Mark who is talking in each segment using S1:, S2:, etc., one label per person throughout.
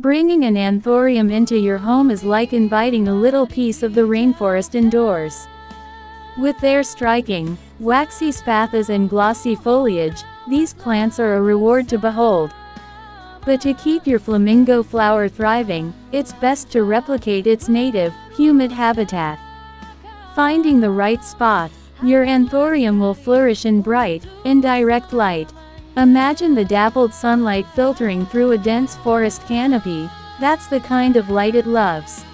S1: Bringing an anthurium into your home is like inviting a little piece of the rainforest indoors. With their striking, waxy spathas and glossy foliage, these plants are a reward to behold. But to keep your flamingo flower thriving, it's best to replicate its native, humid habitat. Finding the right spot, your anthurium will flourish in bright, indirect light. Imagine the dappled sunlight filtering through a dense forest canopy. That's the kind of light it loves.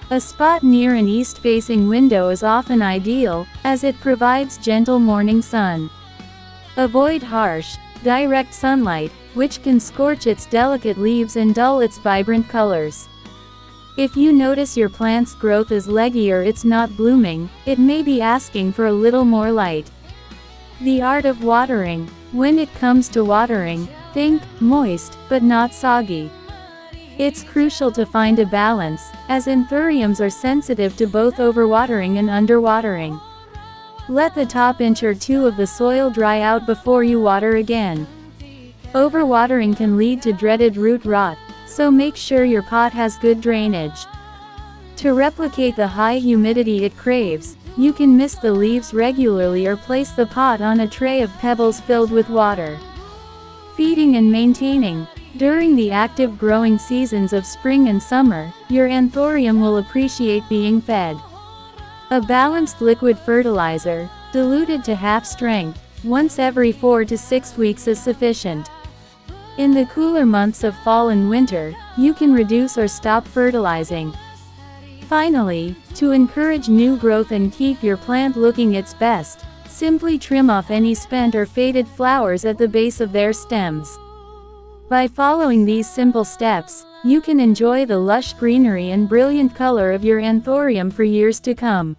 S1: A spot near an east-facing window is often ideal, as it provides gentle morning sun. Avoid harsh, direct sunlight, which can scorch its delicate leaves and dull its vibrant colors. If you notice your plant's growth is leggy or it's not blooming, it may be asking for a little more light. The art of watering. When it comes to watering, think moist, but not soggy. It's crucial to find a balance, as anthuriums are sensitive to both overwatering and underwatering. Let the top inch or two of the soil dry out before you water again. Overwatering can lead to dreaded root rot, so make sure your pot has good drainage. To replicate the high humidity it craves, you can mist the leaves regularly or place the pot on a tray of pebbles filled with water. Feeding and maintaining. During the active growing seasons of spring and summer, your anthurium will appreciate being fed. A balanced liquid fertilizer, diluted to half strength, once every 4 to 6 weeks is sufficient. In the cooler months of fall and winter, you can reduce or stop fertilizing. Finally, to encourage new growth and keep your plant looking its best, simply trim off any spent or faded flowers at the base of their stems. By following these simple steps, you can enjoy the lush greenery and brilliant color of your anthurium for years to come.